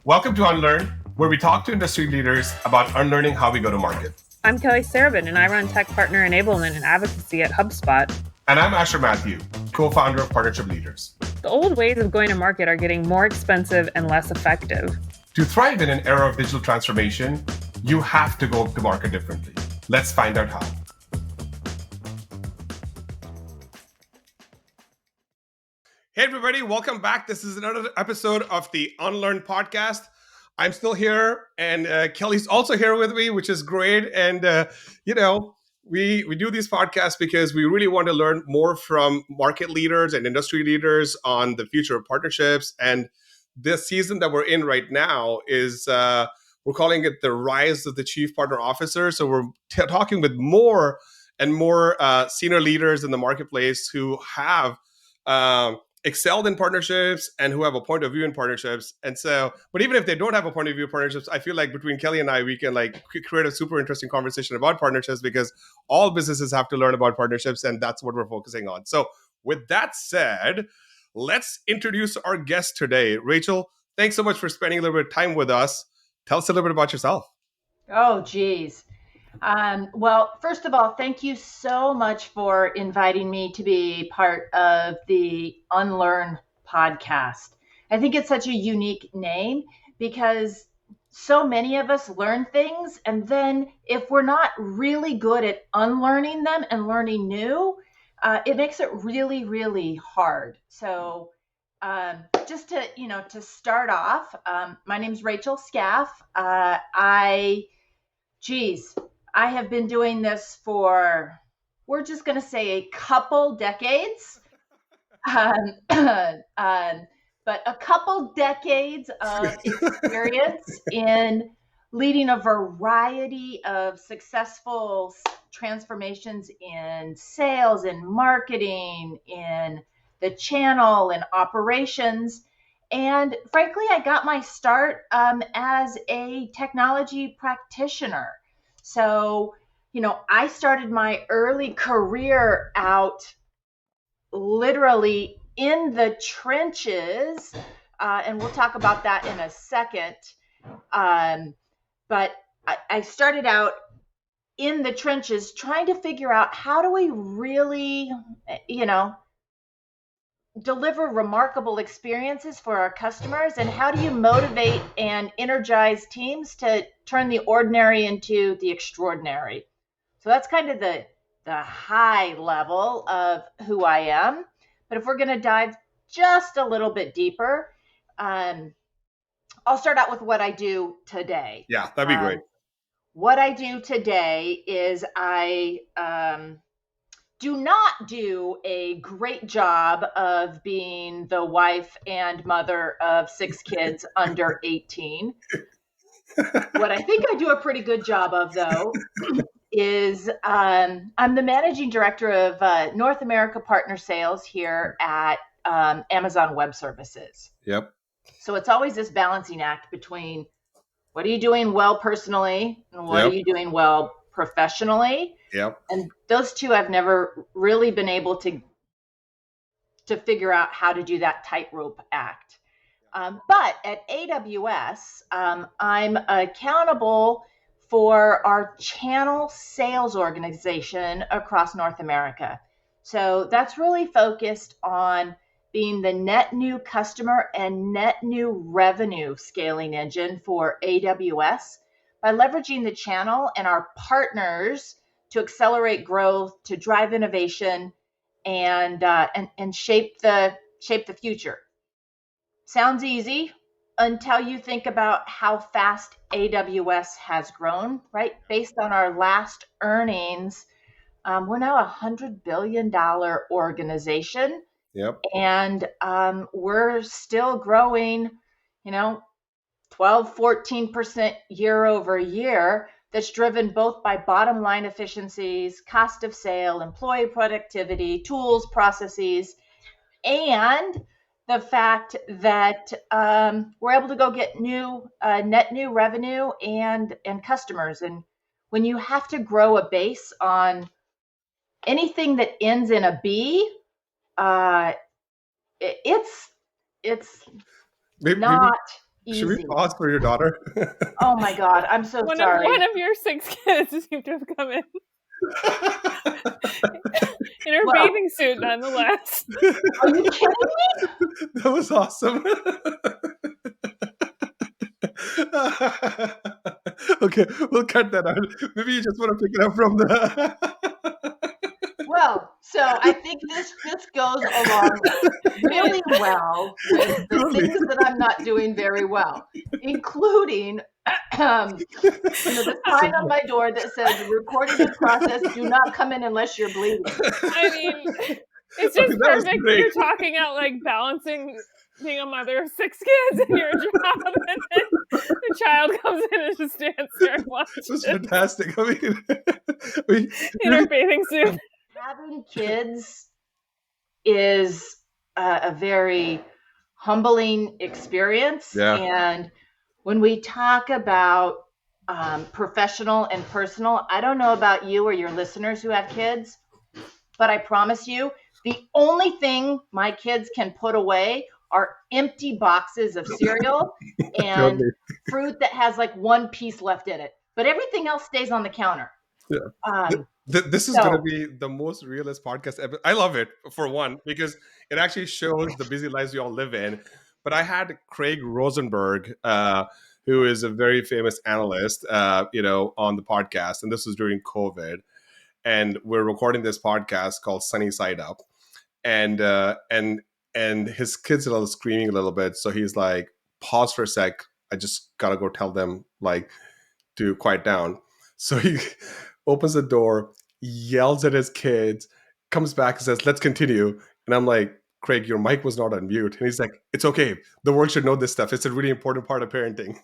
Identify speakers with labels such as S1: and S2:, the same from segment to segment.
S1: Welcome to Unlearn, where we talk to industry leaders about unlearning how we go to market.
S2: I'm Kelly Sarabin, and I run Tech Partner Enablement and Advocacy at HubSpot.
S1: And I'm Asher Matthew, co-founder of Partnership Leaders.
S2: The old ways of going to market are getting more expensive and less effective.
S1: To thrive in an era of digital transformation, you have to go to market differently. Let's find out how. Hey, everybody, welcome back. This is another episode of the Unlearn podcast. I'm still here, and Kelly's also here with me, which is great. And, we do these podcasts because we really want to learn more from market leaders and industry leaders on the future of partnerships. And this season that we're in right now is, we're calling it the rise of the chief partner officer. So we're talking with more and more senior leaders in the marketplace who have excelled in partnerships and who have a point of view in partnerships. And so, but even if they don't have a point of view in partnerships, I feel like between Kelly and I, we can create a super interesting conversation about partnerships because all businesses have to learn about partnerships, and that's what we're focusing on. So with that said, let's introduce our guest today. Rachel, thanks so much for spending a little bit of time with us. Tell us a little bit about yourself.
S3: Oh, geez. Well, first of all, thank you so much for inviting me to be part of the Unlearn podcast. I think it's such a unique name because so many of us learn things, and then if we're not really good at unlearning them and learning new, it makes it really, really hard. So just to start off, my name's Rachel Skaff. I have been doing this for, we're just going to say a couple decades, but a couple decades of experience in leading a variety of successful transformations in sales and marketing, in the channel and operations. And frankly, I got my start as a technology practitioner. So, I started my early career out literally in the trenches, and we'll talk about that in a second. But I started out in the trenches trying to figure out how do we really, deliver remarkable experiences for our customers, and how do you motivate and energize teams to turn the ordinary into the extraordinary? So that's kind of the high level of who I am. But if we're going to dive just a little bit deeper, I'll start out with what I do today.
S1: Yeah, that'd be great.
S3: What I do today is I do not do a great job of being the wife and mother of 6 kids under 18. What I think I do a pretty good job of, though, is I'm the managing director of North America Partner Sales here at Amazon Web Services.
S1: Yep.
S3: So it's always this balancing act between what are you doing well personally and what are you doing well professionally.
S1: Yep.
S3: And those two I've never really been able to figure out how to do that tightrope act. But at AWS, I'm accountable for our channel sales organization across North America. So that's really focused on being the net new customer and net new revenue scaling engine for AWS by leveraging the channel and our partners to accelerate growth, to drive innovation, and shape the future. Sounds easy until you think about how fast AWS has grown, right? Based on our last earnings, we're now a $100 billion organization.
S1: Yep.
S3: And we're still growing, 12, 14% year over year. That's driven both by bottom line efficiencies, cost of sale, employee productivity, tools, processes, and the fact that we're able to go get net new revenue and customers. And when you have to grow a base on anything that ends in a B, it's not
S1: Should we
S3: easy.
S1: pause for your daughter?
S3: Oh my God, I'm so sorry.
S2: One of your 6 kids seemed to have come in her bathing suit, nonetheless.
S3: Are you kidding me?
S1: That was awesome. Okay, we'll cut that out. Maybe you just want to pick it up from the.
S3: Well, so I think this goes along really well with the
S1: Totally.
S3: things that I'm not doing very well, including the sign on my door that says recording in process, do not come in unless you're bleeding.
S2: I mean, it's just perfect. You're talking out like balancing being a mother of 6 kids and your job, and then the child comes in and just stands there and watches.
S1: This is fantastic. I mean,
S2: in her bathing suit.
S3: Having kids is a very humbling experience.
S1: Yeah.
S3: And when we talk about professional and personal, I don't know about you or your listeners who have kids, but I promise you, the only thing my kids can put away are empty boxes of cereal and fruit that has like one piece left in it. But everything else stays on the counter.
S1: Yeah. This is going to be the most realist podcast ever. I love it, for one, because it actually shows the busy lives we all live in. But I had Craig Rosenberg, who is a very famous analyst, on the podcast. And this was during COVID. And we're recording this podcast called Sunny Side Up. And his kids are screaming a little bit. So he's like, pause for a sec. I just got to go tell them, to quiet down. So he opens the door, yells at his kids, comes back and says, let's continue. And I'm like, Craig, your mic was not on mute. And he's like, it's okay. The world should know this stuff. It's a really important part of parenting.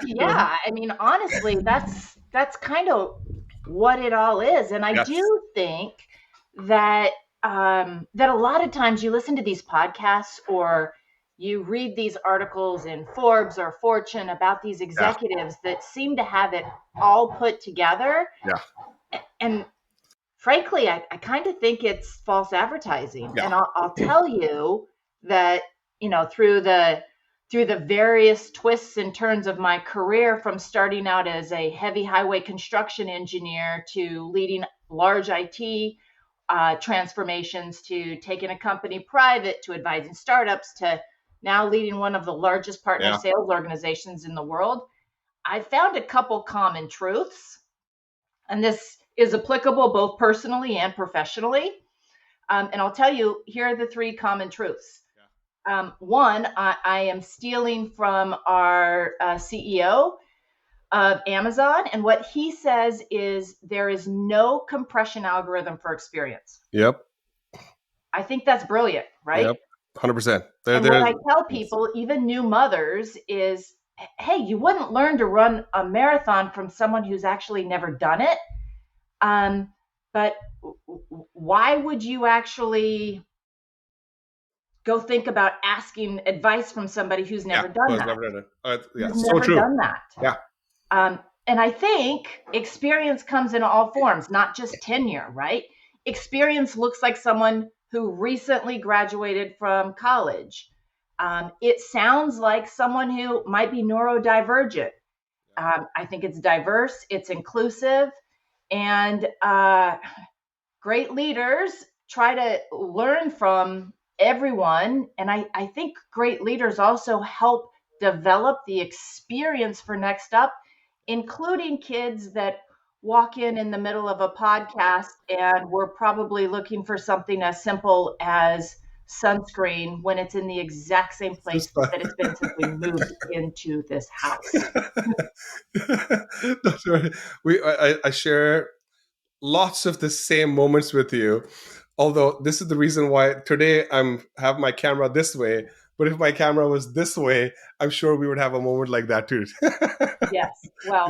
S3: Yeah. I mean, honestly, that's kind of what it all is. And I do think that that a lot of times you listen to these podcasts or you read these articles in Forbes or Fortune about these executives that seem to have it all put together.
S1: Yeah.
S3: And frankly, I kind of think it's false advertising. Yeah. And I'll tell you that, through the various twists and turns of my career, from starting out as a heavy highway construction engineer to leading large IT transformations, to taking a company private, to advising startups, to now leading one of the largest partner sales organizations in the world, I found a couple common truths. And this is applicable both personally and professionally. And I'll tell you, here are the 3 common truths. One, I am stealing from our CEO of Amazon. And what he says is there is no compression algorithm for experience.
S1: Yep.
S3: I think that's brilliant, right?
S1: Yep. 100%.
S3: And what I tell people, even new mothers, is, hey, you wouldn't learn to run a marathon from someone who's actually never done it. But why would you actually go think about asking advice from somebody who's never done that?
S1: Never done it.
S3: Who's
S1: so
S3: never
S1: true.
S3: done that.
S1: Yeah.
S3: And I think experience comes in all forms, not just tenure, right? Experience looks like someone who recently graduated from college. It sounds like someone who might be neurodivergent. I think it's diverse, it's inclusive, and great leaders try to learn from everyone. And I think great leaders also help develop the experience for Next Up, including kids that walk in the middle of a podcast and we're probably looking for something as simple as sunscreen when it's in the exact same place that it's been since we moved into this house.
S1: That's right. I share lots of the same moments with you, although this is the reason why today have my camera this way. But if my camera was this way, I'm sure we would have a moment like that too.
S3: Yes. Well,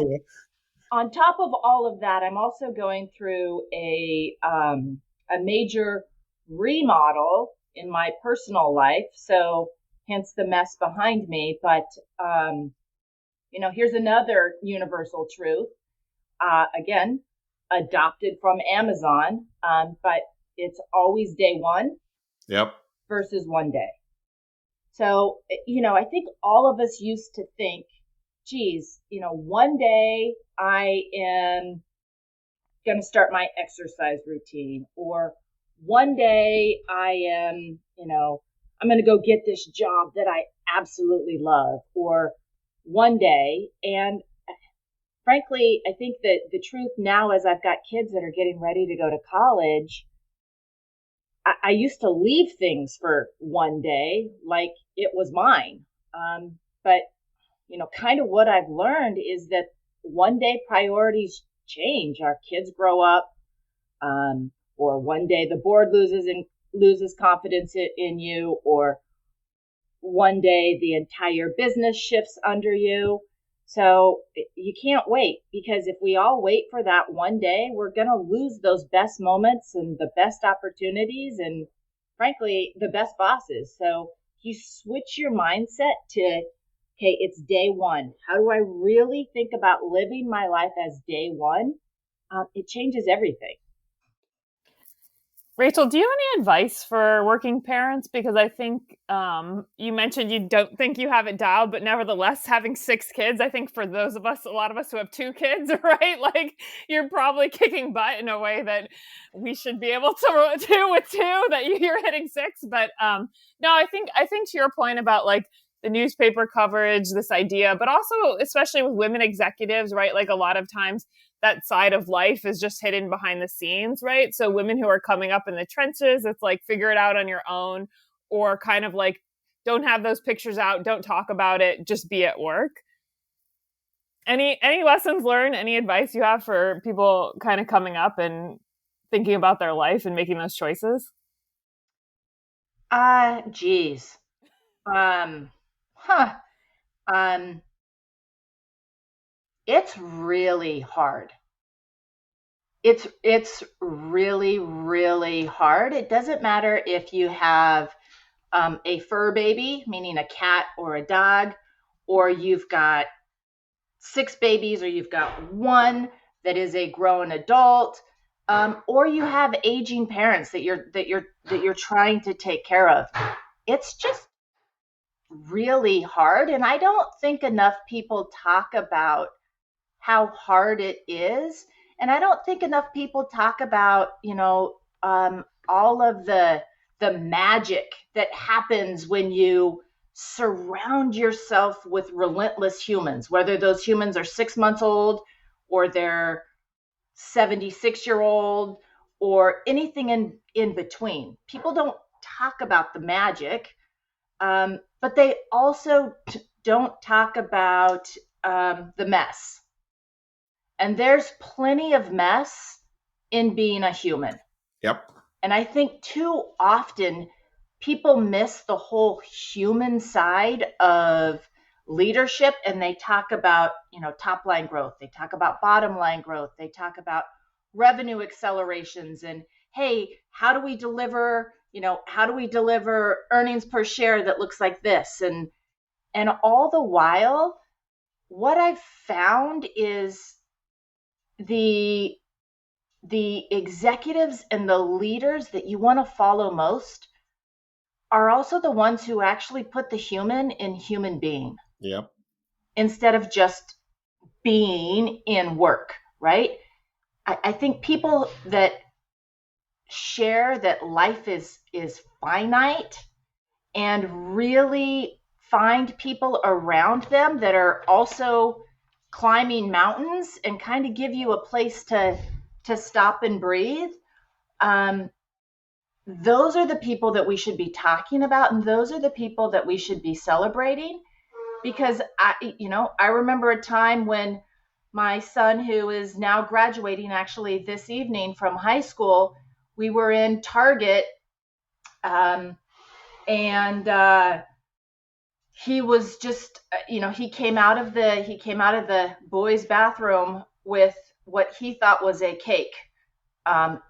S3: on top of all of that, I'm also going through a major remodel in my personal life. So hence the mess behind me. But, here's another universal truth. Again, adopted from Amazon, but it's always day one.
S1: Yep.
S3: Versus one day. So, I think all of us used to think, geez, one day I am going to start my exercise routine, or one day I am, I'm going to go get this job that I absolutely love, or one day. And frankly, I think that the truth now, as I've got kids that are getting ready to go to college, I used to leave things for one day like it was mine. But, kind of what I've learned is that one day priorities change. Our kids grow up, or one day the board loses confidence in you, or one day the entire business shifts under you. So you can't wait, because if we all wait for that one day, we're going to lose those best moments and the best opportunities and, frankly, the best bosses. So you switch your mindset to, okay, it's day one. How do I really think about living my life as day one? It changes everything.
S2: Rachel, do you have any advice for working parents? Because I think you mentioned you don't think you have it dialed, but nevertheless, having 6 kids, I think for those of us, a lot of us who have 2 kids, right? Like, you're probably kicking butt in a way that we should be able to do with 2, that you're hitting 6. But no, I think to your point about like the newspaper coverage, this idea, but also especially with women executives, right? Like a lot of times that side of life is just hidden behind the scenes, right? So women who are coming up in the trenches, it's like figure it out on your own, or kind of like don't have those pictures out, don't talk about it, just be at work. Any lessons learned, any advice you have for people kind of coming up and thinking about their life and making those choices?
S3: Geez. Huh. It's really hard. It's really, really hard. It doesn't matter if you have a fur baby, meaning a cat or a dog, or you've got 6 babies, or you've got one that is a grown adult, or you have aging parents that you're trying to take care of. It's just really hard, and I don't think enough people talk about how hard it is. And I don't think enough people talk about, all of the magic that happens when you surround yourself with relentless humans, whether those humans are 6 months old or they're 76-year-old or anything in between. People don't talk about the magic, but they also don't talk about the mess. And there's plenty of mess in being a human.
S1: Yep.
S3: And I think too often people miss the whole human side of leadership, and they talk about, top line growth. They talk about bottom line growth. They talk about revenue accelerations and, hey, how do we deliver earnings per share that looks like this? And all the while, what I've found is the executives and the leaders that you want to follow most are also the ones who actually put the human in human being.
S1: Yep.
S3: Instead of just being in work, right? I think people that share that life is finite and really find people around them that are also climbing mountains and kind of give you a place to stop and breathe. Those are the people that we should be talking about, and those are the people that we should be celebrating. Because I remember a time when my son, who is now graduating actually this evening from high school, we were in Target, and he was just, he came out of the boys' bathroom with what he thought was a cake.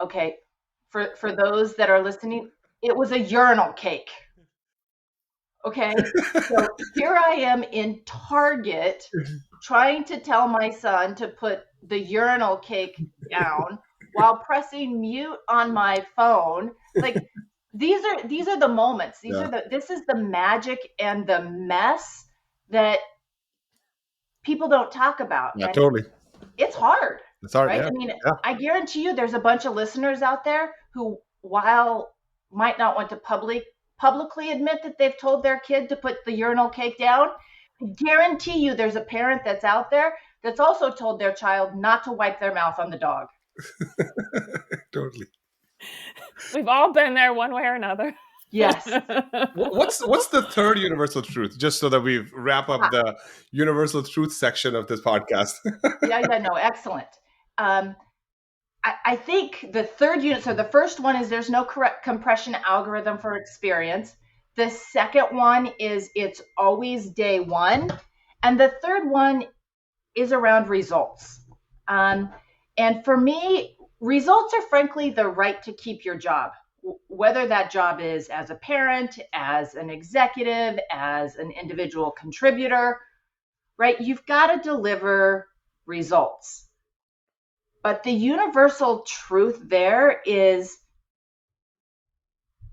S3: Okay, for those that are listening, it was a urinal cake. Okay, so here I am in Target trying to tell my son to put the urinal cake down while pressing mute on my phone. Like, these are the moments. This is the magic and the mess that people don't talk about.
S1: Yeah,
S3: And
S1: totally.
S3: it's hard.
S1: It's hard.
S3: Right?
S1: Yeah.
S3: I mean,
S1: Yeah.
S3: I guarantee you there's a bunch of listeners out there who, while might not want to publicly admit that they've told their kid to put the urinal cake down, guarantee you there's a parent that's out there that's also told their child not to wipe their mouth on the dog.
S1: Totally.
S2: We've all been there one way or another.
S3: Yes.
S1: What's the third universal truth? Just so that we wrap up the universal truth section of this podcast.
S3: Yeah, no, excellent. I think the third unit, so the first one is there's no correct compression algorithm for experience. The second one is it's always day one. And the third one is around results. And for me, results are frankly the right to keep your job, whether that job is as a parent, as an executive, as an individual contributor, right? You've got to deliver results. But the universal truth there is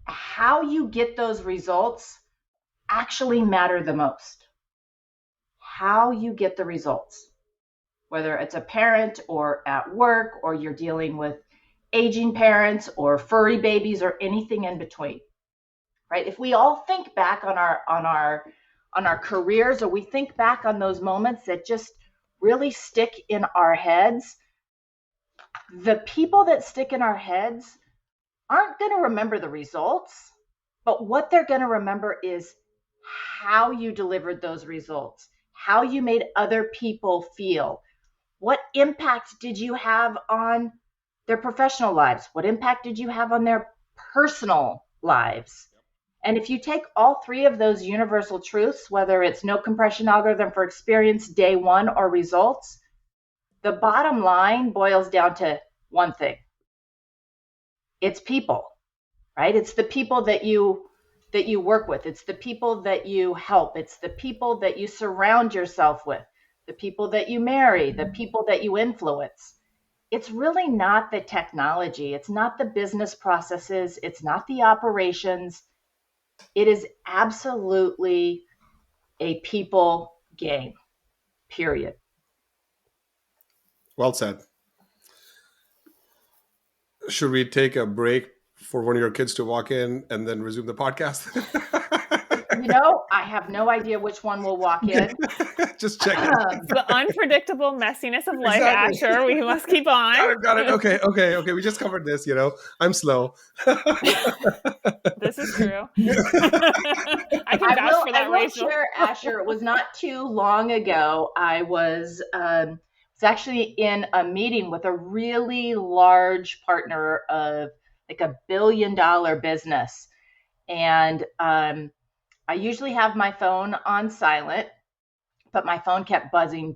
S3: how you get those results actually matter the most. How you get the results, whether it's a parent or at work, or you're dealing with aging parents or furry babies or anything in between, right? If we all think back on our careers, or we think back on those moments that just really stick in our heads, the people that stick in our heads aren't going to remember the results, but what they're going to remember is how you delivered those results, how you made other people feel. What impact did you have on their professional lives? What impact did you have on their personal lives? And if you take all three of those universal truths, whether it's no compression algorithm for experience, day one, or results, the bottom line boils down to one thing. It's people, right? It's the people that you work with. It's the people that you help. It's the people that you surround yourself with, the people that you marry, the people that you influence. It's really not the technology. It's not the business processes. It's not the operations. It is absolutely a people game, period.
S1: Well said. Should we take a break for one of your kids to walk in and then resume the podcast?
S3: I have no idea which one will walk in.
S1: Just check it.
S2: The unpredictable messiness of life,
S1: Exactly.
S2: Asher. We must keep on.
S1: Got it. Okay. We just covered this, I'm slow.
S2: This is true. I can vouch for that,
S3: I will
S2: Rachel.
S3: share, Asher, it was not too long ago. I was actually in a meeting with a really large partner of like $1 billion business. And I usually have my phone on silent, but my phone kept buzzing.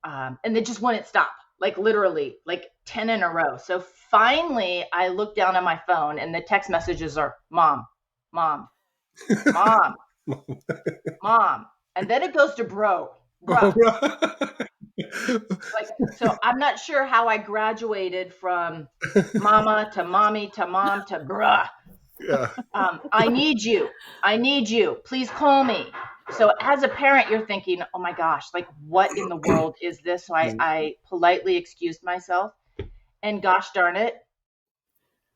S3: And it just wouldn't stop, like literally like 10 in a row. So finally I looked down on my phone and the text messages are mom. And then it goes to bro. So I'm not sure how I graduated from mama to mommy to mom to bruh.
S1: Yeah.
S3: I need you. Please call me. So as a parent, you're thinking, oh my gosh, like what in the world is this? So I politely excused myself, and gosh darn it,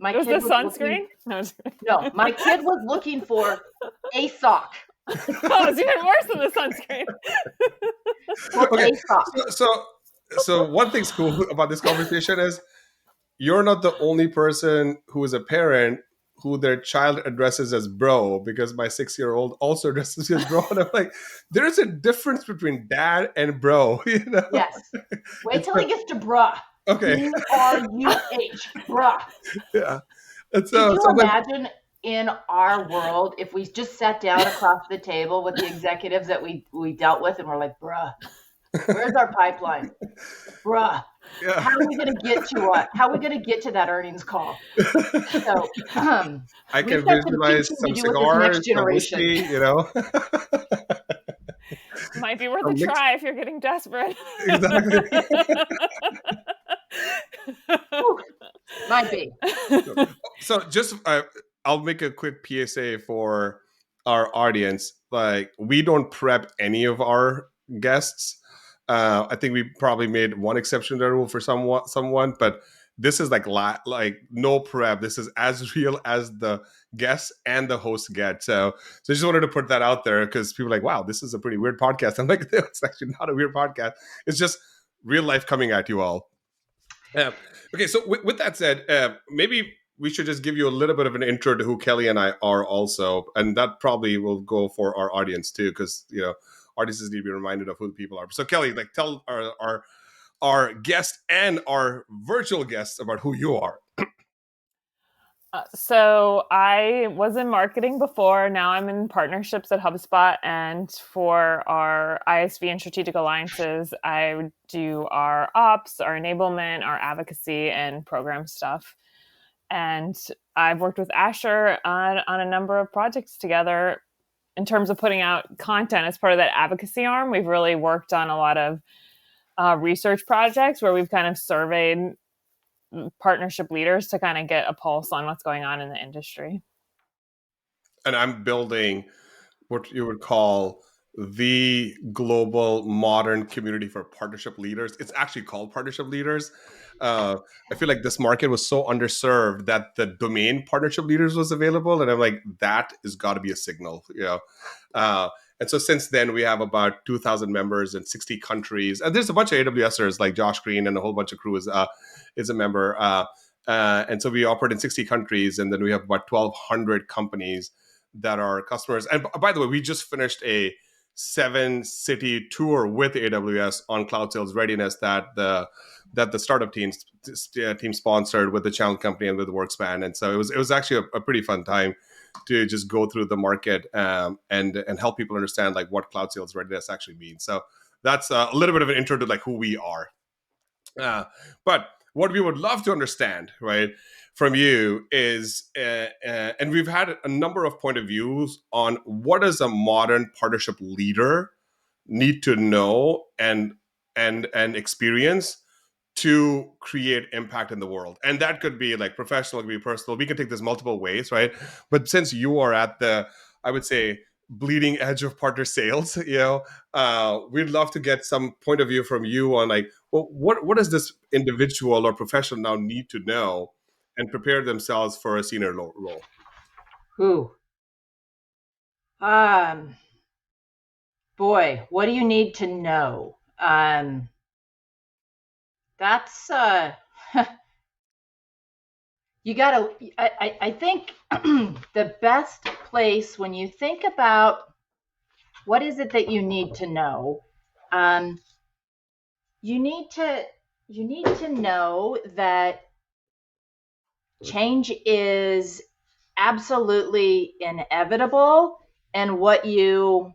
S3: my
S2: was
S3: kid
S2: the sunscreen?
S3: No, my kid was looking for a sock.
S2: Oh, it's even worse than the sunscreen.
S1: Okay. So one thing's cool about this conversation is you're not the only person who is a parent who their child addresses as bro, because my 6-year-old also addresses as bro. And I'm like, there's a difference between dad and bro,
S3: Yes. Wait till he gets to bruh.
S1: Okay.
S3: B-R-U-H, bruh.
S1: Yeah.
S3: Could you imagine in our world if we just sat down across the table with the executives that we dealt with and we're like, bruh, where's our pipeline? Bruh. Yeah. How are we going to get to what? How are we going to get to that earnings call? So
S1: I can visualize some cigars, some whiskey,
S2: Might be worth a try if you're getting desperate.
S1: Exactly.
S3: Might be.
S1: So just I'll make a quick PSA for our audience. Like, we don't prep any of our guests. I think we probably made one exception to the rule for someone, but this is like no prep. This is as real as the guests and the host get. So I just wanted to put that out there because people are like, wow, this is a pretty weird podcast. I'm like, it's actually not a weird podcast. It's just real life coming at you all. Okay, so with that said, maybe we should just give you a little bit of an intro to who Kelly and I are also, and that probably will go for our audience too, because audiences need to be reminded of who the people are. So Kelly, like, tell our guest and our virtual guests about who you are.
S2: So I was in marketing before. Now I'm in partnerships at HubSpot. And for our ISV and strategic alliances, I do our ops, our enablement, our advocacy, and program stuff. And I've worked with Asher on a number of projects together in terms of putting out content as part of that advocacy arm. We've really worked on a lot of research projects where we've kind of surveyed partnership leaders to kind of get a pulse on what's going on in the industry.
S1: And I'm building what you would call the global modern community for partnership leaders. It's actually called partnership leaders. I feel like this market was so underserved that the domain partnership leaders was available. And I'm like, that has got to be a signal, and so since then, we have about 2,000 members in 60 countries. And there's a bunch of AWSers like Josh Green and a whole bunch of crew is a member. And so we operate in 60 countries. And then we have about 1,200 companies that are customers. And by the way, we just finished a 7-city tour with AWS on cloud sales readiness that the startup team sponsored with the channel company and with Workspan. And so it was actually a pretty fun time to just go through the market and help people understand like what cloud sales readiness actually means. So that's a little bit of an intro to like who we are. But what we would love to understand, right, from you is, and we've had a number of point of views on what does a modern partnership leader need to know and experience to create impact in the world. And that could be like professional, it could be personal. We can take this multiple ways, right? But since you are at the, I would say, bleeding edge of partner sales, we'd love to get some point of view from you on like, well, what does this individual or professional now need to know and prepare themselves for a senior role?
S3: Boy, what do you need to know? That's you gotta. I think the best place when you think about what is it that you need to know, you need to know that change is absolutely inevitable, and what you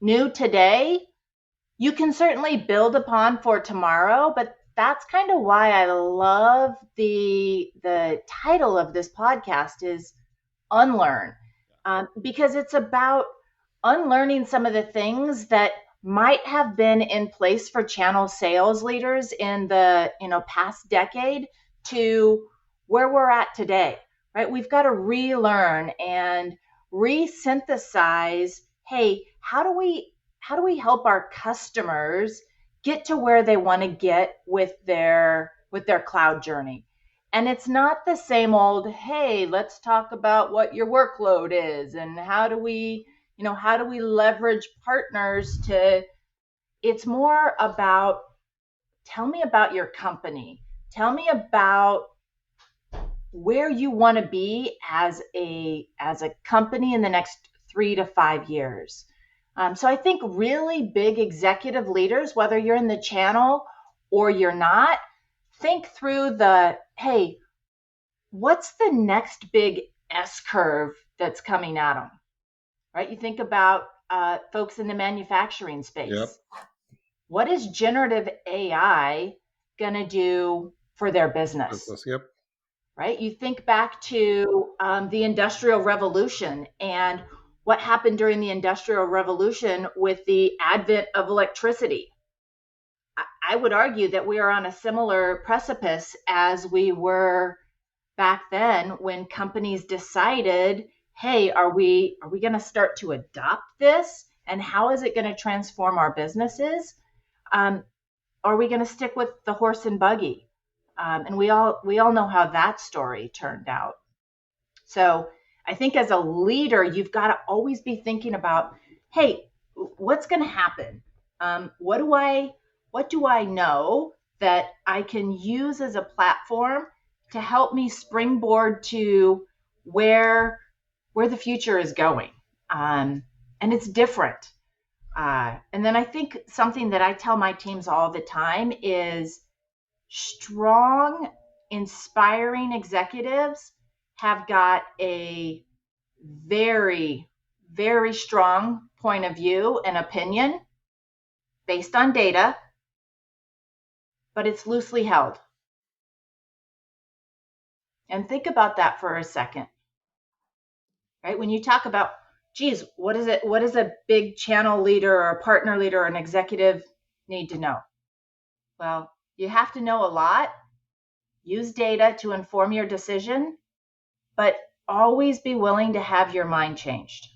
S3: knew today, you can certainly build upon for tomorrow. But that's kind of why I love the title of this podcast is Unlearn, because it's about unlearning some of the things that might have been in place for channel sales leaders in the past decade to where we're at today, right? We've got to relearn and resynthesize. Hey, how do we help our customers get to where they want to get with their cloud journey? And it's not the same old, hey, let's talk about what your workload is and how do we leverage partners to. It's more about, tell me about your company. Tell me about where you want to be as a company in the next 3 to 5 years. So I think really big executive leaders, whether you're in the channel or you're not, think through hey, what's the next big S curve that's coming at them, right? You think about folks in the manufacturing space.
S1: Yep.
S3: What is generative AI going to do for their business?
S1: Yep.
S3: Right? You think back to the Industrial Revolution and what happened during the Industrial Revolution with the advent of electricity. I would argue that we are on a similar precipice as we were back then when companies decided, hey, are we going to start to adopt this? And how is it going to transform our businesses? Are we going to stick with the horse and buggy? And we all know how that story turned out. So I think as a leader, you've got to always be thinking about, hey, what's going to happen? What do I know that I can use as a platform to help me springboard to where the future is going? And it's different. And then I think something that I tell my teams all the time is strong, inspiring executives have got a very, very strong point of view and opinion based on data, but it's loosely held. And think about that for a second, right? When you talk about, geez, what is a big channel leader or a partner leader or an executive need to know? Well, you have to know a lot, use data to inform your decision, but always be willing to have your mind changed.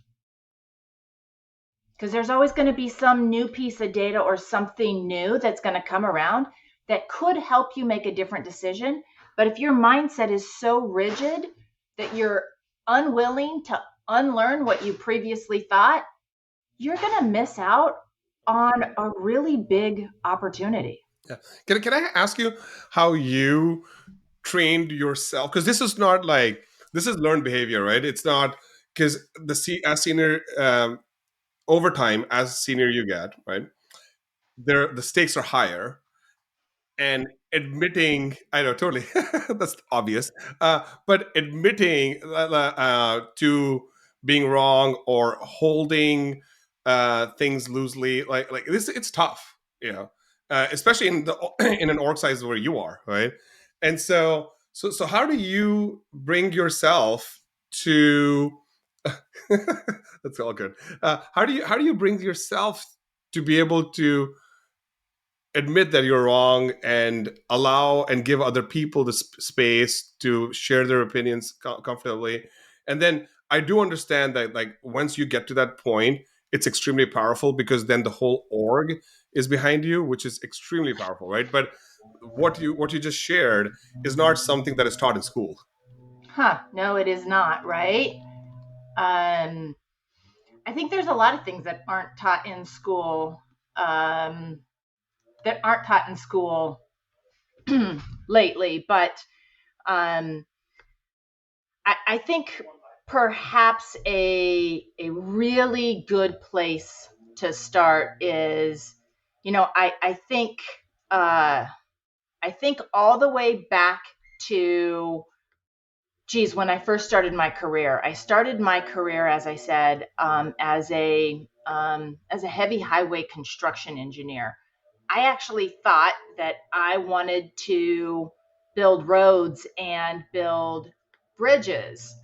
S3: Because there's always going to be some new piece of data or something new that's going to come around that could help you make a different decision. But if your mindset is so rigid that you're unwilling to unlearn what you previously thought, you're going to miss out on a really big opportunity.
S1: Yeah. Can I ask you how you trained yourself? Because this is learned behavior, right? It's not because as senior over time, as senior you get, right? The stakes are higher, and admitting, I know, totally, that's obvious, but admitting to being wrong or holding things loosely, like this, it's tough, especially in an org size where you are, right? And so how do you bring yourself to that's all good. How do you bring yourself to be able to admit that you're wrong and allow and give other people the space to share their opinions comfortably? And then I do understand that, like, once you get to that point, it's extremely powerful because then the whole org is behind you, which is extremely powerful, right? But what you just shared is not something that is taught in school.
S3: No, it is not, right? I think there's a lot of things that aren't taught in school, lately, but I think perhaps a really good place to start is, I think all the way back to, when I first started my career. I started my career, as I said, as a heavy highway construction engineer. I actually thought that I wanted to build roads and build bridges.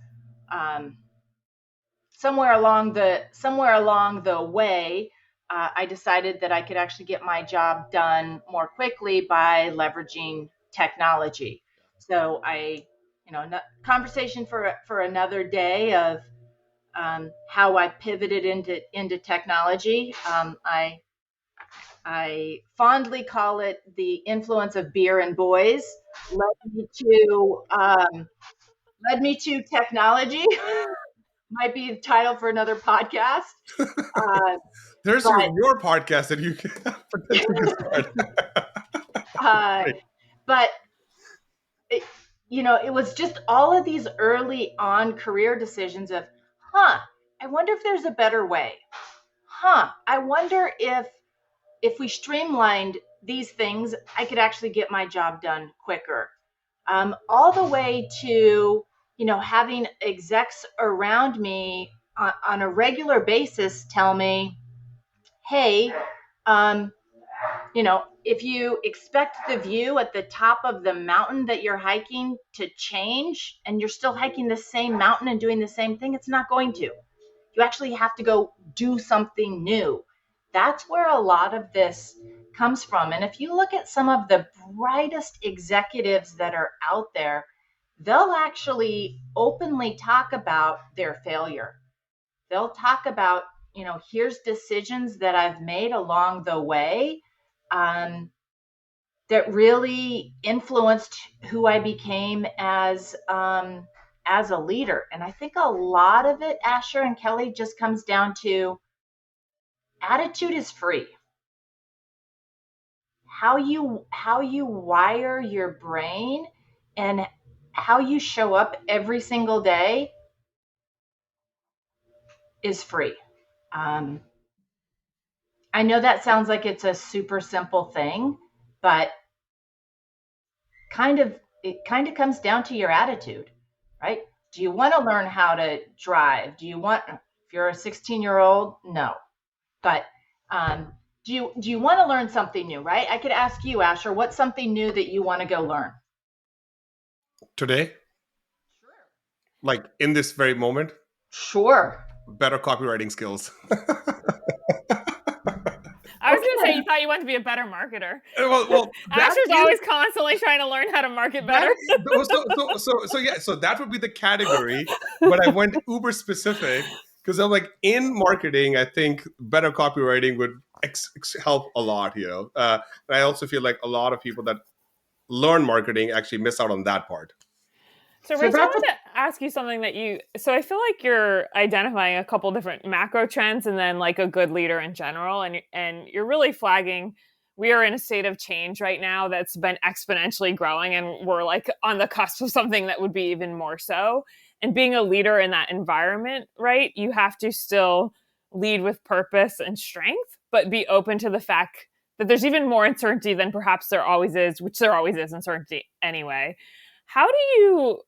S3: Somewhere along the way, I decided that I could actually get my job done more quickly by leveraging technology. So conversation for another day of how I pivoted into technology. I fondly call it the influence of beer and boys led me to technology. Might be the title for another podcast.
S1: There's your podcast that you can potentially start.
S3: But it was just all of these early on career decisions of, I wonder if there's a better way. I wonder if we streamlined these things, I could actually get my job done quicker. All the way to, having execs around me on a regular basis tell me, hey, if you expect the view at the top of the mountain that you're hiking to change and you're still hiking the same mountain and doing the same thing, it's not going to. You actually have to go do something new. That's where a lot of this comes from. And if you look at some of the brightest executives that are out there, they'll actually openly talk about their failure. They'll talk about, here's decisions that I've made along the way that really influenced who I became as a leader. And I think a lot of it, Asher and Kelly, just comes down to attitude is free. How you wire your brain and how you show up every single day is free. I know that sounds like it's a super simple thing, but it kind of comes down to your attitude, right? Do you want to learn how to drive? If you're a 16-year-old, no. But do you want to learn something new, right? I could ask you, Asher, what's something new that you want to go learn?
S1: Today?
S3: Sure.
S1: Like in this very moment?
S3: Sure.
S1: Better copywriting skills.
S2: I was going to say, you thought you wanted to be a better marketer.
S1: Well,
S2: Asher's always constantly trying to learn how to market better.
S1: So that would be the category, but I went uber specific because I'm like, in marketing, I think better copywriting would help a lot, and I also feel like a lot of people that learn marketing actually miss out on that part.
S2: So Rachel, I wanted to ask you something so I feel like you're identifying a couple different macro trends and then like a good leader in general. And you're really flagging, we are in a state of change right now that's been exponentially growing, and we're like on the cusp of something that would be even more so. And being a leader in that environment, right, you have to still lead with purpose and strength, but be open to the fact that there's even more uncertainty than perhaps there always is, which there always is uncertainty anyway. How do you,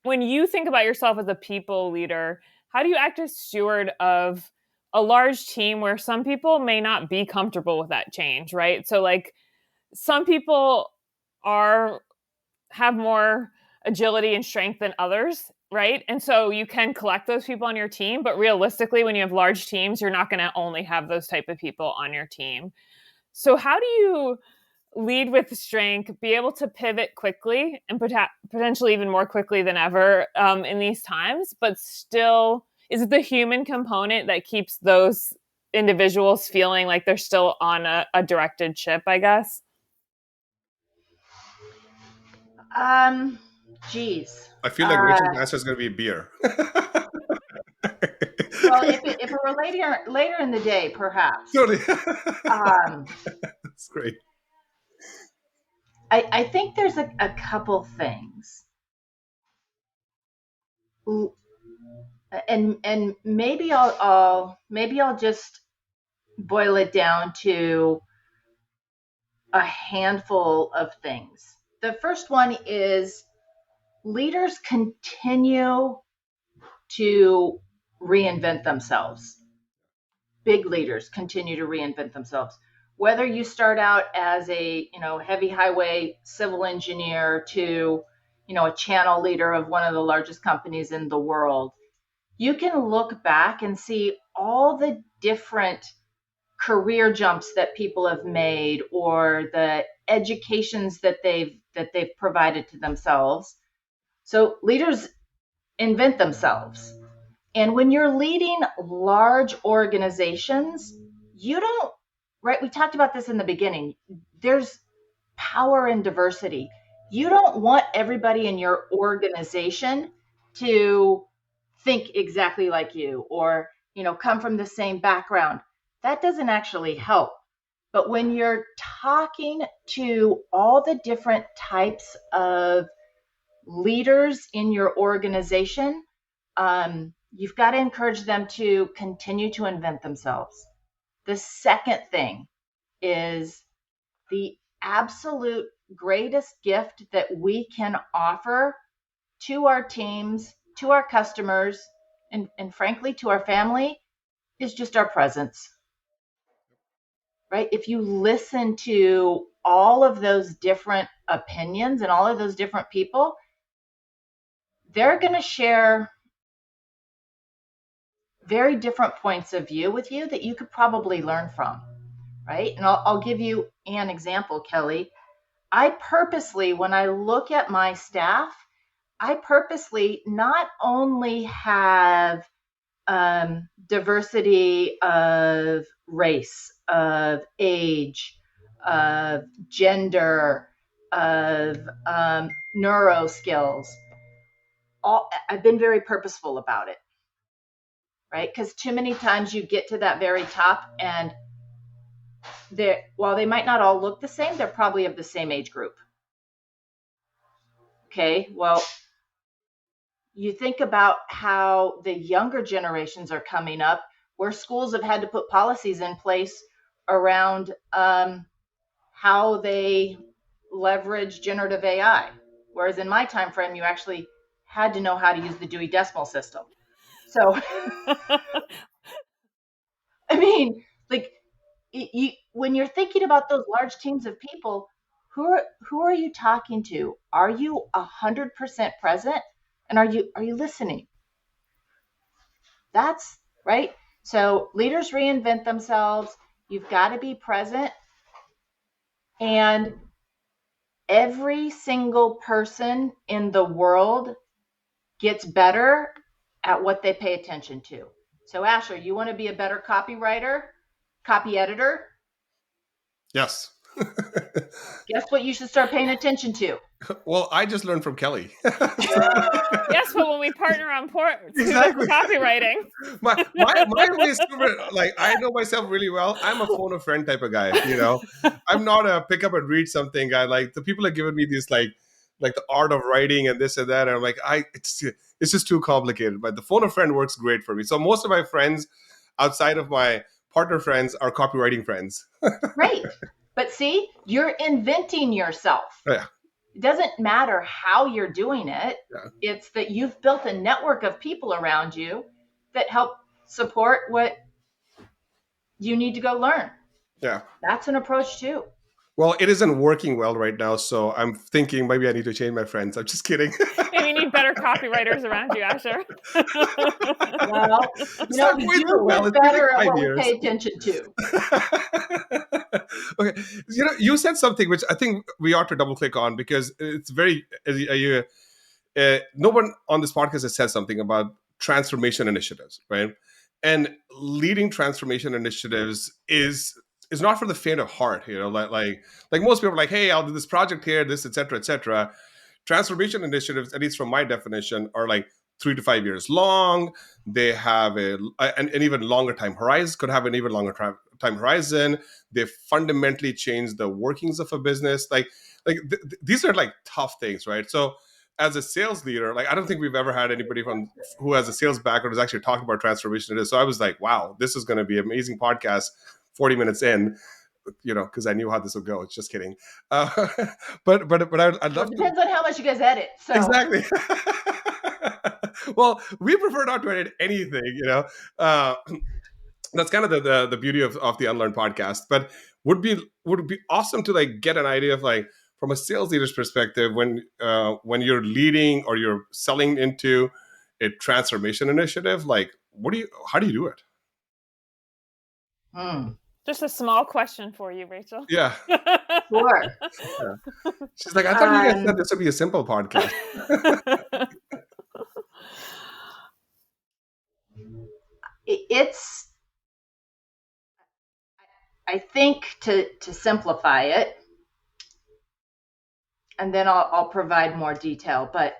S2: when you think about yourself as a people leader, how do you act as steward of a large team where some people may not be comfortable with that change, right? So like some people have more agility and strength than others, right? And so you can collect those people on your team, but realistically, when you have large teams, you're not going to only have those type of people on your team. So how do you lead with strength, be able to pivot quickly and potentially even more quickly than ever in these times, but still, is it the human component that keeps those individuals feeling like they're still on a directed ship, I guess?
S3: Geez.
S1: I feel like Rachel's answer is going to be beer.
S3: Well, if it were later in the day, perhaps.
S1: Totally. That's great.
S3: I think there's a couple things, and maybe I'll just boil it down to a handful of things. The first one is leaders continue to reinvent themselves. Big leaders continue to reinvent themselves. Whether you start out as a heavy highway civil engineer to a channel leader of one of the largest companies in the world, you can look back and see all the different career jumps that people have made or the educations that they've provided to themselves. So leaders invent themselves. And when you're leading large organizations, you don't, right? We talked about this in the beginning. There's power in diversity. You don't want everybody in your organization to think exactly like you or, come from the same background. That doesn't actually help. But when you're talking to all the different types of leaders in your organization, you've got to encourage them to continue to invent themselves. The second thing is the absolute greatest gift that we can offer to our teams, to our customers, and frankly, to our family is just our presence. Right? If you listen to all of those different opinions and all of those different people, they're going to share very different points of view with you that you could probably learn from, right? And I'll give you an example, Kelly. I purposely, when I look at my staff, I purposely not only have diversity of race, of age, of gender, of neuro skills. I've been very purposeful about it, right? Because too many times you get to that very top, and while they might not all look the same, they're probably of the same age group. Okay, well, you think about how the younger generations are coming up, where schools have had to put policies in place around how they leverage generative AI. Whereas in my time frame, you actually had to know how to use the Dewey Decimal System. So, I mean, like, when you're thinking about those large teams of people, who are you talking to? Are you 100% present, and are you listening? That's right. So leaders reinvent themselves. You've got to be present, and every single person in the world gets better at what they pay attention to. So Asher, you want to be a better copywriter, copy editor?
S1: Yes.
S3: Guess what you should start paying attention to?
S1: Well, I just learned from Kelly.
S2: Yes, but when we partner on
S1: Exactly.
S2: copywriting.
S1: my way is super, like, I know myself really well. I'm a phone a friend type of guy, you know. I'm not a pick up and read something guy. Like, the people have given me these like the art of writing and this and that, and I'm like, it's just too complicated. But the phone a friend works great for me. So most of my friends outside of my partner friends are copywriting friends.
S3: Great. But see, you're inventing yourself.
S1: Yeah.
S3: It doesn't matter how you're doing it.
S1: Yeah.
S3: It's that you've built a network of people around you that help support what you need to go learn.
S1: Yeah.
S3: That's an approach too.
S1: Well, it isn't working well right now, so I'm thinking maybe I need to change my friends. I'm just kidding.
S2: Maybe you need better copywriters around you, Asher.
S3: Well, you get better at what we pay attention to.
S1: Okay, you said something which I think we ought to double click on, because it's very no one on this podcast has said something about transformation initiatives, right? And leading transformation initiatives is not for the faint of heart. Like most people are like, hey, I'll do this project here, this, et cetera, et cetera. Transformation initiatives, at least from my definition, are like 3 to 5 years long. They have an even longer time horizon, could have an even longer time horizon. They fundamentally change the workings of a business. These are like tough things, right? So as a sales leader, like, I don't think we've ever had anybody who has a sales background who's actually talking about transformation. So I was like, wow, this is going to be an amazing podcast 40 minutes in, because I knew how this would go. It's just kidding. But I'd love
S3: it depends on how much you guys edit. So.
S1: Exactly. Well, we prefer not to edit anything, That's kind of the beauty of the Unlearn podcast. But would it be awesome to like get an idea of, like, from a sales leader's perspective, when you're leading or you're selling into a transformation initiative, like, how do you do it?
S2: Just a small question for you, Rachel.
S1: Yeah.
S3: Sure.
S1: Yeah. She's like, I thought you guys said this would be a simple podcast.
S3: It's, I think, to simplify it, and then I'll provide more detail, but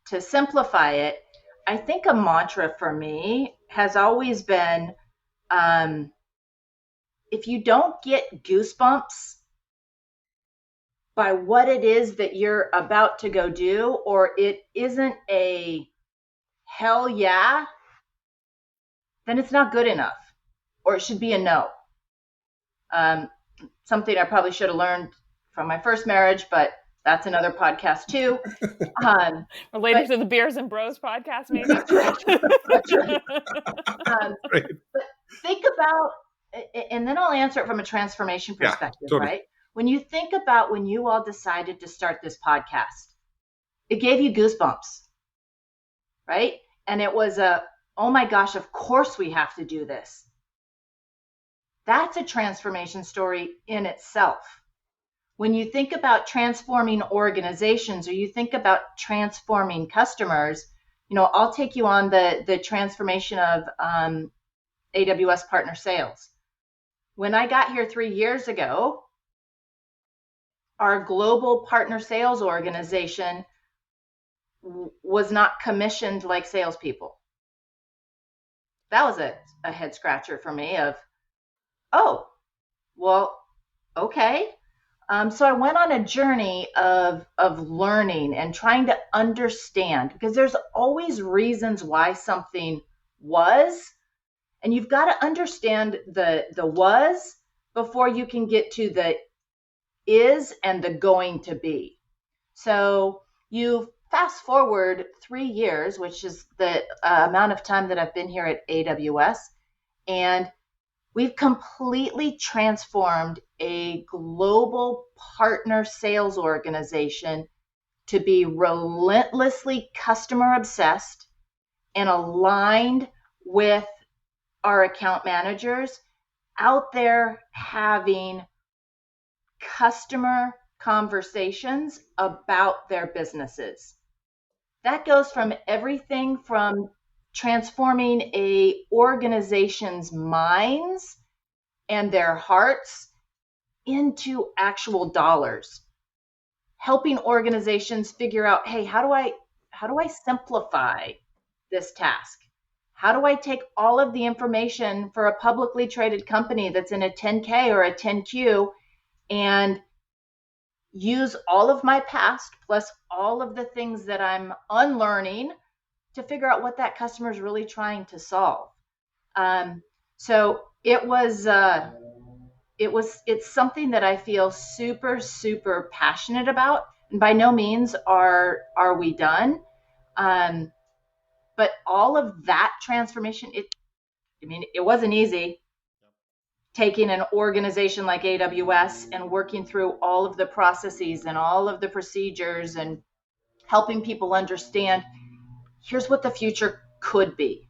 S3: to simplify it, I think a mantra for me has always been, if you don't get goosebumps by what it is that you're about to go do, or it isn't a hell yeah, then it's not good enough, or it should be a no. Something I probably should have learned from my first marriage, but that's another podcast too.
S2: Related to the Beers and Bros podcast, maybe.
S3: That's right. But think about, and then I'll answer it from a transformation perspective, totally. Right? When you think about when you all decided to start this podcast, it gave you goosebumps, right? And it was oh my gosh, of course we have to do this. That's a transformation story in itself. when you think about transforming organizations or you think about transforming customers, I'll take you on the transformation of AWS partner sales. When I got here 3 years ago, our global partner sales organization was not commissioned like salespeople. That was a head scratcher for me of, oh, well, okay. So I went on a journey of learning and trying to understand, because there's always reasons why something was, and you've got to understand the was before you can get to the is and the going to be. So you fast forward 3 years, which is the amount of time that I've been here at AWS, and we've completely transformed a global partner sales organization to be relentlessly customer obsessed and aligned with our account managers out there having customer conversations about their businesses. That goes from everything from transforming a organization's minds and their hearts into actual dollars, helping organizations figure out, hey, how do I simplify this task? How do I take all of the information for a publicly traded company that's in a 10K or a 10Q and use all of my past plus all of the things that I'm unlearning to figure out what that customer is really trying to solve. So it's something that I feel super, super passionate about. And by no means are we done. But all of that transformation, it wasn't easy. Taking an organization like AWS and working through all of the processes and all of the procedures and helping people understand, here's what the future could be.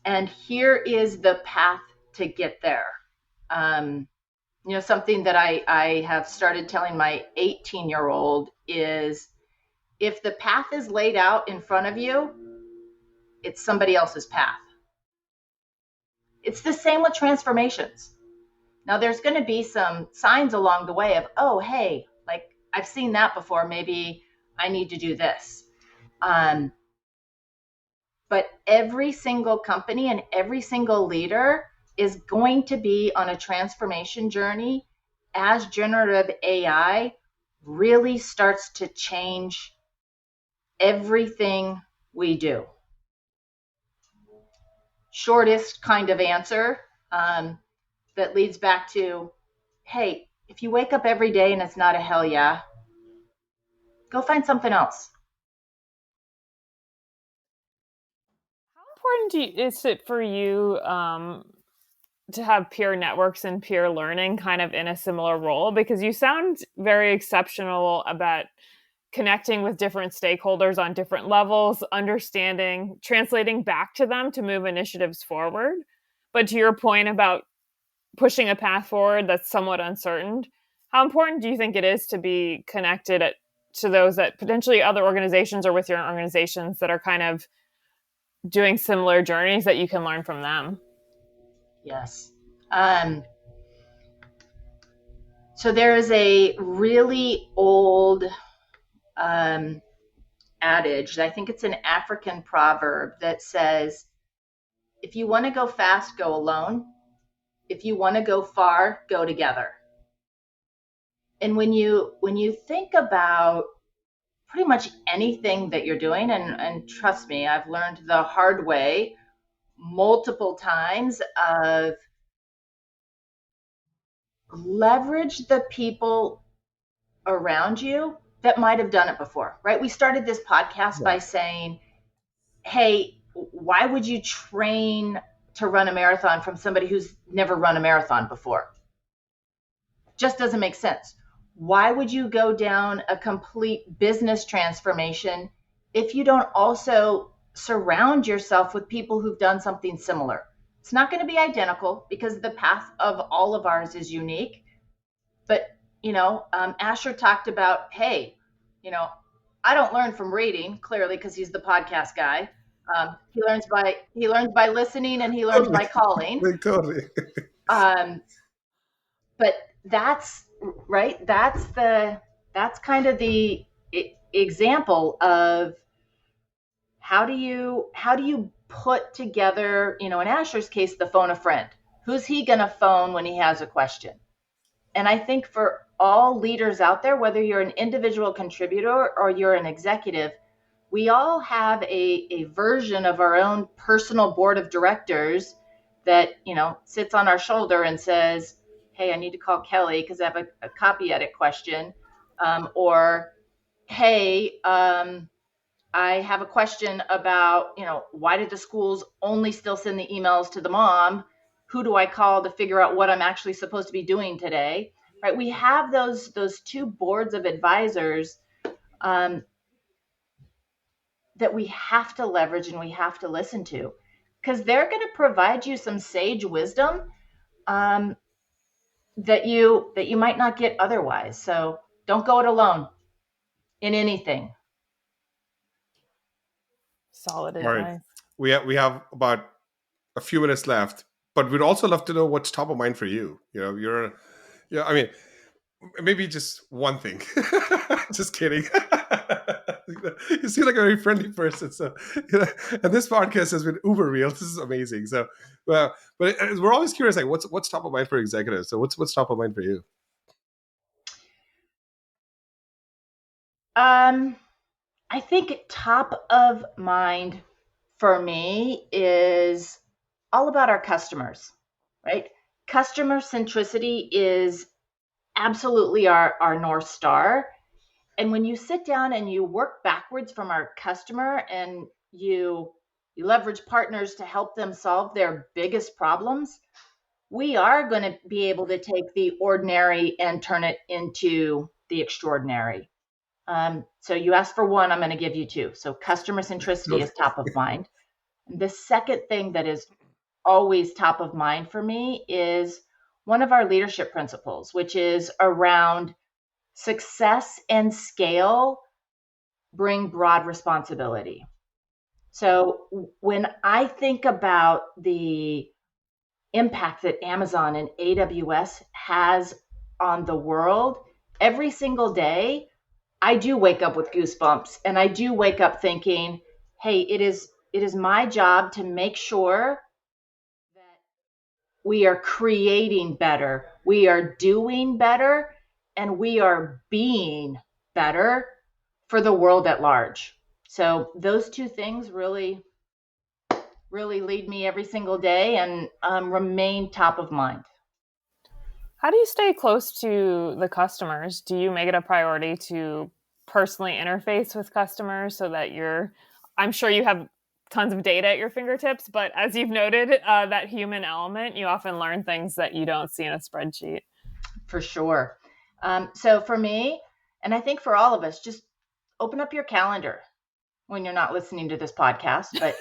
S3: And here is the path to get there. Something that I have started telling my 18-year-old is, if the path is laid out in front of you, it's somebody else's path. It's the same with transformations. Now, there's going to be some signs along the way of, oh, hey, like I've seen that before. Maybe I need to do this. But every single company and every single leader is going to be on a transformation journey as generative AI really starts to change everything we do. Shortest kind of answer that leads back to, hey, if you wake up every day and it's not a hell yeah, go find something else.
S2: How important is it for you to have peer networks and peer learning kind of in a similar role? Because you sound very exceptional about connecting with different stakeholders on different levels, understanding, translating back to them to move initiatives forward. But to your point about pushing a path forward that's somewhat uncertain, how important do you think it is to be connected to those that potentially other organizations or with your organizations that are kind of doing similar journeys that you can learn from them?
S3: Yes. So there is a really old adage, I think it's an African proverb that says, if you want to go fast, go alone. If you want to go far, go together. And when you think about pretty much anything that you're doing, and trust me, I've learned the hard way multiple times of leverage the people around you that might have done it before, right? We started this podcast by saying, hey, why would you train to run a marathon from somebody who's never run a marathon before? Just doesn't make sense. Why would you go down a complete business transformation if you don't also surround yourself with people who've done something similar? It's not going to be identical because the path of all of ours is unique. But Asher talked about, hey, I don't learn from reading, clearly, because he's the podcast guy. He learns by listening, and he learns by calling.
S1: Totally.
S3: But that's right. That's kind of the example of how do you put together, in Asher's case, the phone a friend. Who's he going to phone when he has a question? And I think for all leaders out there, whether you're an individual contributor or you're an executive, we all have a version of our own personal board of directors that, sits on our shoulder and says, hey, I need to call Kelly because I have a copy edit question. Or, hey, I have a question about, why did the schools only still send the emails to the mom? Who do I call to figure out what I'm actually supposed to be doing today? Right? We have those two boards of advisors that we have to leverage and we have to listen to, because they're going to provide you some sage wisdom that you might not get otherwise. So don't go it alone in anything.
S2: Solid advice.
S1: All right. We have about a few minutes left, but we'd also love to know what's top of mind for you. I mean, maybe just one thing. Just kidding. You seem like a very friendly person. So, and this podcast has been uber real. This is amazing. So, but we're always curious, like what's top of mind for executives. So what's top of mind for you?
S3: I think top of mind for me is all about our customers, right? Customer centricity is absolutely our North Star. And when you sit down and you work backwards from our customer and you leverage partners to help them solve their biggest problems, we are going to be able to take the ordinary and turn it into the extraordinary. So you asked for one, I'm going to give you two. So customer centricity is top of mind. The second thing that is always top of mind for me is one of our leadership principles, which is around success and scale bring broad responsibility. So when I think about the impact that Amazon and AWS has on the world, every single day, I do wake up with goosebumps, and I do wake up thinking, hey, it is my job to make sure that we are creating better, we are doing better, and we are being better for the world at large. So those two things really lead me every single day and remain top of mind.
S2: How do you stay close to the customers? Do you make it a priority to personally interface with customers so that I'm sure you have tons of data at your fingertips, but as you've noted, that human element, you often learn things that you don't see in a spreadsheet.
S3: For sure. So for me, and I think for all of us, just open up your calendar when you're not listening to this podcast, but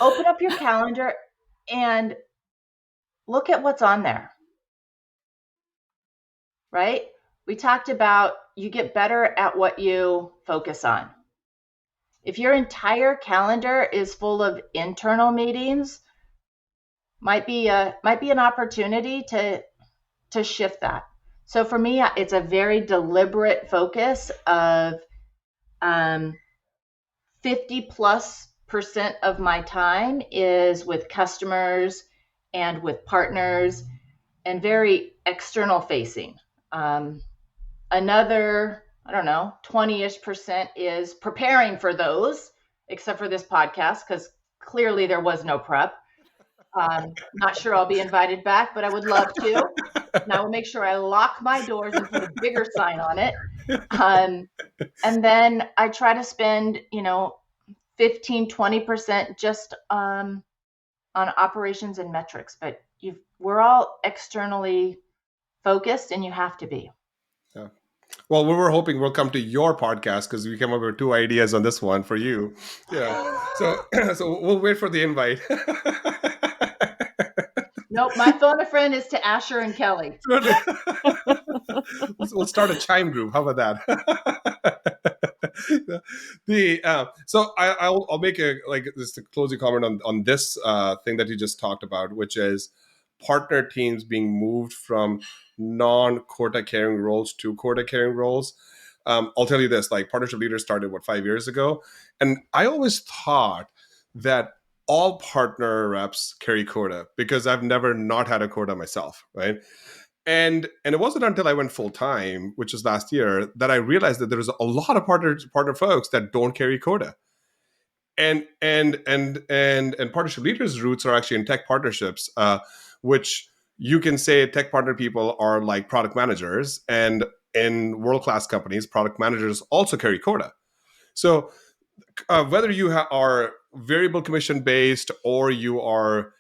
S3: open up your calendar and look at what's on there, right? We talked about you get better at what you focus on. If your entire calendar is full of internal meetings, might be an opportunity to shift that. So for me, it's a very deliberate focus of 50+% of my time is with customers and with partners and very external facing. Another, 20-ish% is preparing for those, except for this podcast, because clearly there was no prep. Not sure I'll be invited back, but I would love to. And I will make sure I lock my doors and put a bigger sign on it. And then I try to spend, 15-20% just on operations and metrics. But we're all externally focused, and you have to be.
S1: Yeah. Well, we were hoping we'll come to your podcast because we came up with 2 ideas on this one for you. Yeah. So we'll wait for the invite.
S3: Nope, my phone a friend is to Asher and Kelly.
S1: We'll start a chime group. How about that? So I'll make a just a closing comment on this thing that you just talked about, which is partner teams being moved from non-quota carrying roles to quota carrying roles. I'll tell you this: like partnership leaders started 5 years ago, and I always thought that all partner reps carry quota because I've never not had a quota myself, right? And it wasn't until I went full time, which was last year, that I realized that there's a lot of partner folks that don't carry quota. And partnership leaders' roots are actually in tech partnerships, which you can say tech partner people are like product managers, and in world-class companies, product managers also carry quota. So whether you are variable commission based or you are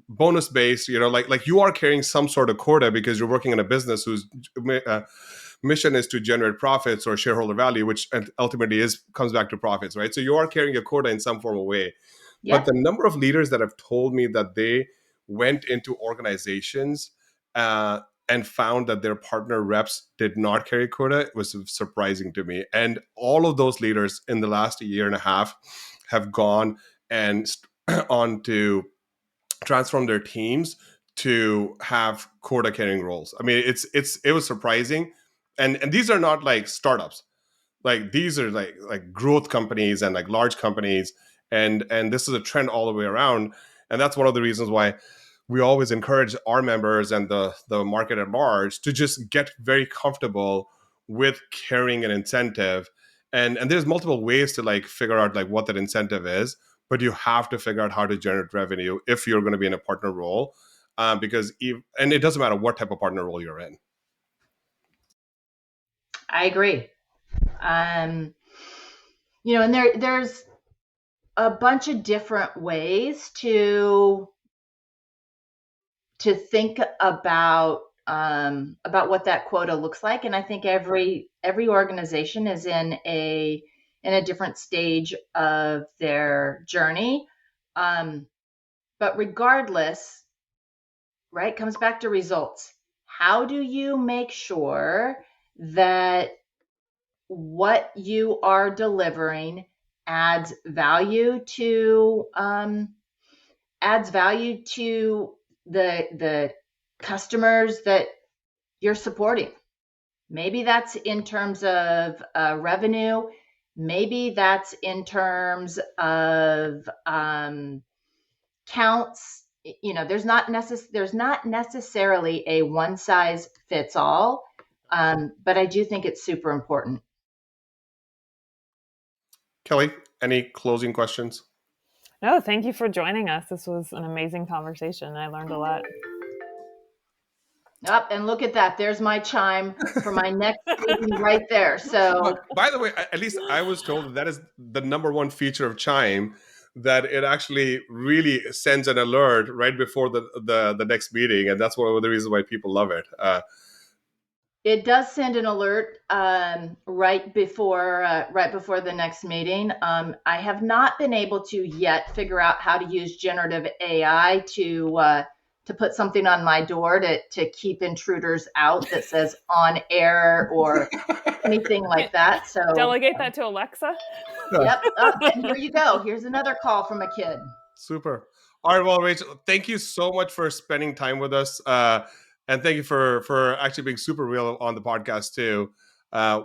S1: bonus based, like you are carrying some sort of quota because you're working in a business whose mission is to generate profits or shareholder value, which ultimately comes back to profits, right? So you are carrying a quota in some form of way.
S3: Yep.
S1: But the number of leaders that have told me that they went into organizations and found that their partner reps did not carry quota was surprising to me. And all of those leaders in the last year and a half have gone and on to transform their teams to have quota carrying roles. I mean, it was surprising. And these are not like startups. Like these are like growth companies and like large companies. And this is a trend all the way around. And that's one of the reasons why we always encourage our members and the market at large to just get very comfortable with carrying an incentive. And there's multiple ways to like figure out like what that incentive is, but you have to figure out how to generate revenue if you're going to be in a partner role, and it doesn't matter what type of partner role you're in.
S3: I agree. And there's a bunch of different ways to think about what that quota looks like, and I think every organization is in a different stage of their journey. But regardless, right, comes back to results. How do you make sure that what you are delivering adds value to the customers that you're supporting? Maybe that's in terms of revenue. Maybe that's in terms of counts. There's not necessarily a one size fits all, but I do think it's super important.
S1: Kelly, any closing questions?
S2: No, thank you for joining us. This was an amazing conversation. I learned a lot.
S3: Up, and look at that. There's my chime for my next meeting right there. So,
S1: by the way, at least I was told that is the number one feature of Chime, that it actually really sends an alert right before the next meeting, and that's one of the reasons why people love it.
S3: It does send an alert right before the next meeting. I have not been able to yet figure out how to use generative AI to put something on my door to keep intruders out that says on air or anything like that. So
S2: delegate that to Alexa.
S3: Yep. And here you go. Here's another call from a kid.
S1: Super. All right. Well, Rachel, thank you so much for spending time with us. And thank you for actually being super real on the podcast too.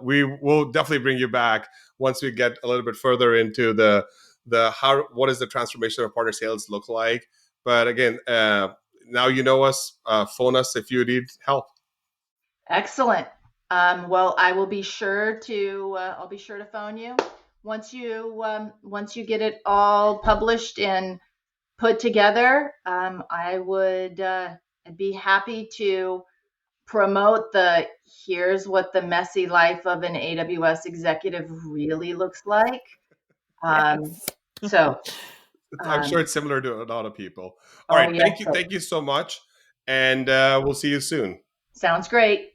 S1: We will definitely bring you back once we get a little bit further into what does the transformation of partner sales look like. But again, now you know us. Phone us if you need help.
S3: Excellent. Well, I will be sure to. I'll be sure to phone you once you get it all published and put together. I would be happy to promote here's what the messy life of an AWS executive really looks like.
S2: Yes.
S3: So
S1: I'm sure it's similar to a lot of people. All right.
S3: Yes,
S1: Thank you so much. And we'll see you soon.
S3: Sounds great.